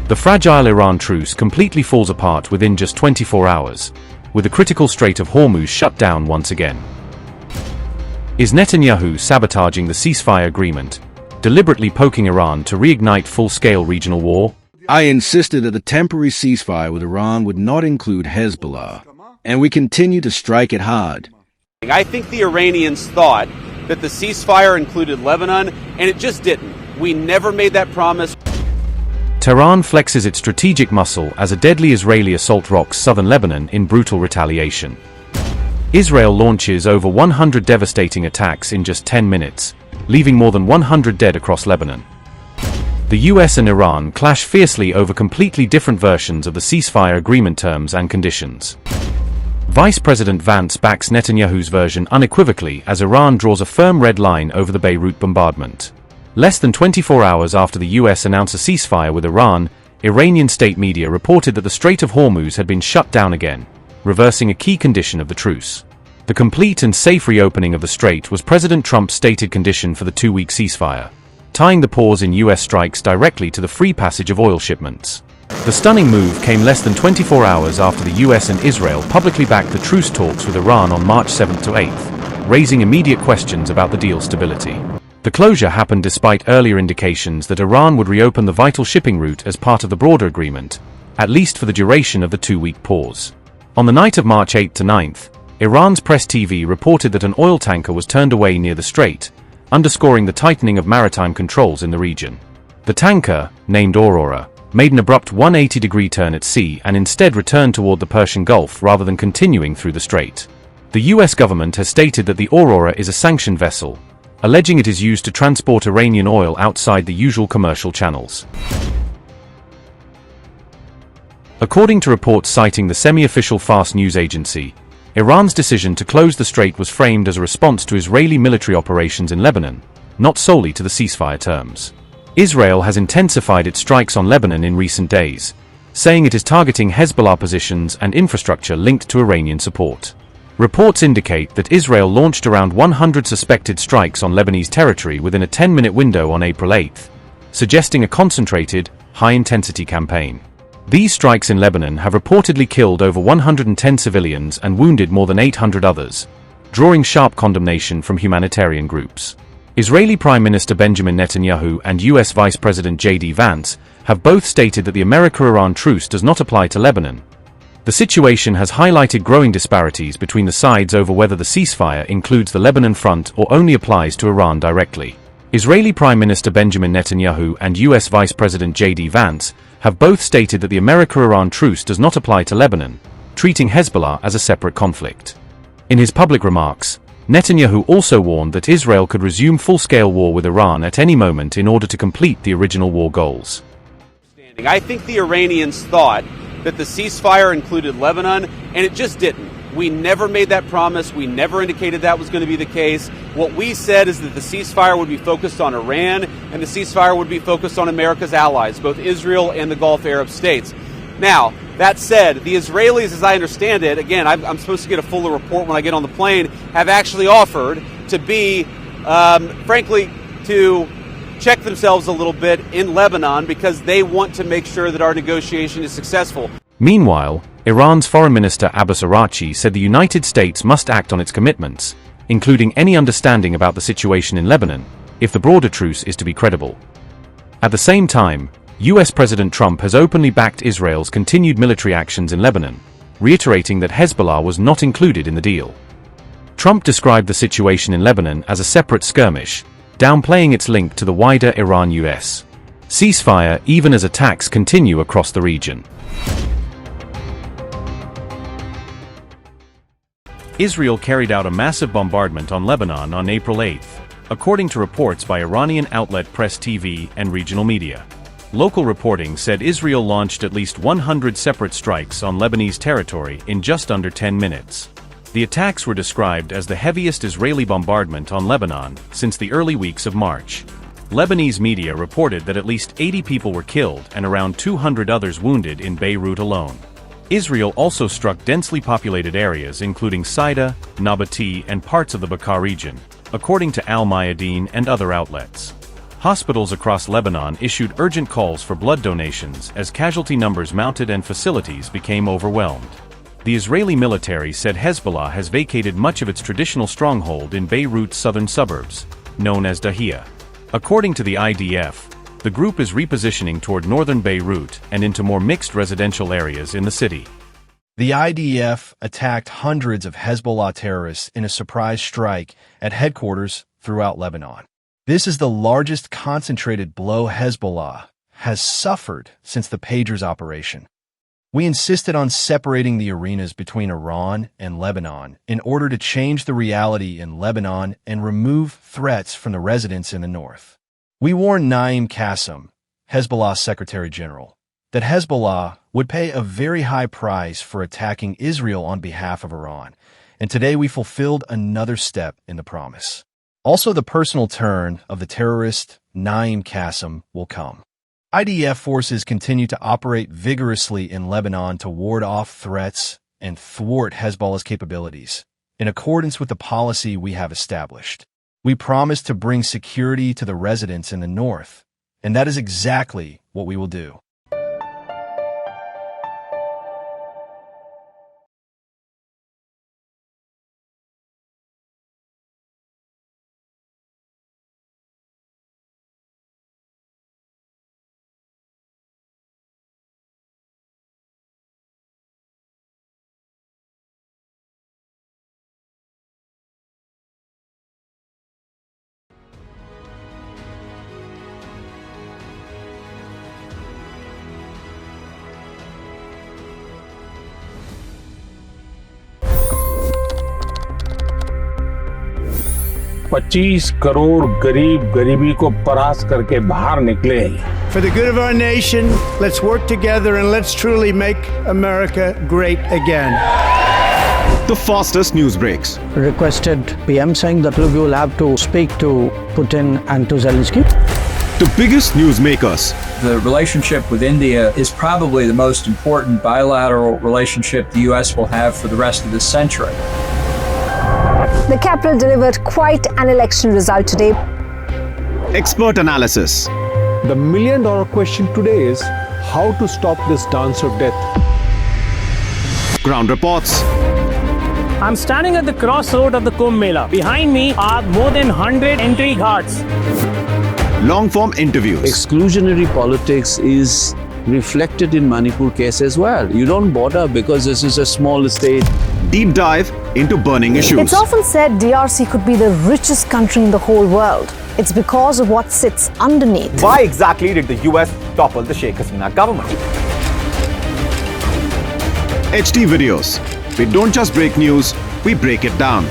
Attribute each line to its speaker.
Speaker 1: The fragile Iran truce completely falls apart within just 24 hours, with the critical Strait of Hormuz shut down once again. Is Netanyahu sabotaging the ceasefire agreement, deliberately poking Iran to reignite full-scale regional war?
Speaker 2: I insisted that the temporary ceasefire with Iran would not include Hezbollah, and we continue to strike it hard.
Speaker 3: I think the Iranians thought that the ceasefire included Lebanon, and it just didn't. We never made that promise.
Speaker 1: Tehran flexes its strategic muscle as a deadly Israeli assault rocks southern Lebanon in brutal retaliation. Israel launches over 100 devastating attacks in just 10 minutes, leaving more than 100 dead across Lebanon. The US and Iran clash fiercely over completely different versions of the ceasefire agreement terms and conditions. Vice President Vance backs Netanyahu's version unequivocally as Iran draws a firm red line over the Beirut bombardment. Less than 24 hours after the US announced a ceasefire with Iran, Iranian state media reported that the Strait of Hormuz had been shut down again, reversing a key condition of the truce. The complete and safe reopening of the strait was President Trump's stated condition for the two-week ceasefire, tying the pause in US strikes directly to the free passage of oil shipments. The stunning move came less than 24 hours after the US and Israel publicly backed the truce talks with Iran on March 7th to 8th, raising immediate questions about the deal's stability. The closure happened despite earlier indications that Iran would reopen the vital shipping route as part of the broader agreement, at least for the duration of the two-week pause. On the night of March 8th to 9th, Iran's press TV reported that an oil tanker was turned away near the strait, underscoring the tightening of maritime controls in the region. The tanker, named Aurora, made an abrupt 180-degree turn at sea and instead returned toward the Persian Gulf rather than continuing through the strait. The US government has stated that the Aurora is a sanctioned vessel, alleging it is used to transport Iranian oil outside the usual commercial channels. According to reports citing the semi-official Fars news agency, Iran's decision to close the strait was framed as a response to Israeli military operations in Lebanon, not solely to the ceasefire terms. Israel has intensified its strikes on Lebanon in recent days, saying it is targeting Hezbollah positions and infrastructure linked to Iranian support. Reports indicate that Israel launched around 100 suspected strikes on Lebanese territory within a 10-minute window on April 8, suggesting a concentrated, high-intensity campaign. These strikes in Lebanon have reportedly killed over 110 civilians and wounded more than 800 others, drawing sharp condemnation from humanitarian groups. Israeli Prime Minister Benjamin Netanyahu and US Vice President J.D. Vance have both stated that the America-Iran truce does not apply to Lebanon. The situation has highlighted growing disparities between the sides over whether the ceasefire includes the Lebanon front or only applies to Iran directly. Israeli Prime Minister Benjamin Netanyahu and US Vice President J.D. Vance have both stated that the America-Iran truce does not apply to Lebanon, treating Hezbollah as a separate conflict. In his public remarks, Netanyahu also warned that Israel could resume full-scale war with Iran at any moment in order to complete the original war goals.
Speaker 3: I think the Iranians thought that the ceasefire included Lebanon, and it just didn't. We never made that promise. We never indicated that was going to be the case. What we said is that the ceasefire would be focused on Iran, and the ceasefire would be focused on America's allies, both Israel and the Gulf Arab states. Now, that said, the Israelis, as I understand it, again, I'm supposed to get a fuller report when I get on the plane, have actually offered to be, frankly, to check themselves a little bit in Lebanon because they want to make sure that our negotiation is successful.
Speaker 1: Meanwhile, Iran's Foreign Minister Abbas Araghchi said the United States must act on its commitments, including any understanding about the situation in Lebanon, if the broader truce is to be credible. At the same time, US President Trump has openly backed Israel's continued military actions in Lebanon, reiterating that Hezbollah was not included in the deal. Trump described the situation in Lebanon as a separate skirmish, downplaying its link to the wider Iran-US ceasefire even as attacks continue across the region. Israel carried out a massive bombardment on Lebanon on April 8th, according to reports by Iranian outlet Press TV and regional media. Local reporting said Israel launched at least 100 separate strikes on Lebanese territory in just under 10 minutes. The attacks were described as the heaviest Israeli bombardment on Lebanon since the early weeks of March. Lebanese media reported that at least 80 people were killed and around 200 others wounded in Beirut alone. Israel also struck densely populated areas including Saida, Nabatea, and parts of the Bekaa region, according to Al Mayadeen and other outlets. Hospitals across Lebanon issued urgent calls for blood donations as casualty numbers mounted and facilities became overwhelmed. The Israeli military said Hezbollah has vacated much of its traditional stronghold in Beirut's southern suburbs, known as Dahia. According to the IDF, the group is repositioning toward northern Beirut and into more mixed residential areas in the city.
Speaker 4: The IDF attacked hundreds of Hezbollah terrorists in a surprise strike at headquarters throughout Lebanon. This is the largest concentrated blow Hezbollah has suffered since the Pagers operation. We insisted on separating the arenas between Iran and Lebanon in order to change the reality in Lebanon and remove threats from the residents in the north. We warned Naim Qassem, Hezbollah's Secretary General, that Hezbollah would pay a very high price for attacking Israel on behalf of Iran, and today we fulfilled another step in the promise. Also, the personal turn of the terrorist Naim Qassem will come. IDF forces continue to operate vigorously in Lebanon to ward off threats and thwart Hezbollah's capabilities, in accordance with the policy we have established. We promise to bring security to the residents in the north, and that is exactly what we will do.
Speaker 5: $25 crore गरीब गरीबी को परास्त करके बाहर निकले।
Speaker 6: For the good of our nation, let's work together and let's truly make America great again.
Speaker 7: The fastest news breaks.
Speaker 8: Requested PM saying that look, you will have to speak to Putin and to Zelensky.
Speaker 7: The biggest news makers.
Speaker 9: The relationship with India is probably the most important bilateral relationship the U.S. will have for the rest of this century.
Speaker 10: The capital delivered quite an election result today.
Speaker 7: Expert analysis.
Speaker 11: The million-dollar question today is how to stop this dance of death.
Speaker 7: Ground reports.
Speaker 12: I'm standing at the crossroad of the Kumbh Mela. Behind me are more than 100 entry ghats.
Speaker 7: Long-form interviews.
Speaker 13: Exclusionary politics is reflected in Manipur case as well. You don't bother because this is a small state.
Speaker 7: Deep dive into burning issues.
Speaker 10: It's often said DRC could be the richest country in the whole world. It's because of what sits underneath.
Speaker 14: Why exactly did the US topple the Sheikh Hasina government?
Speaker 7: HT videos. We don't just break news, we break it down.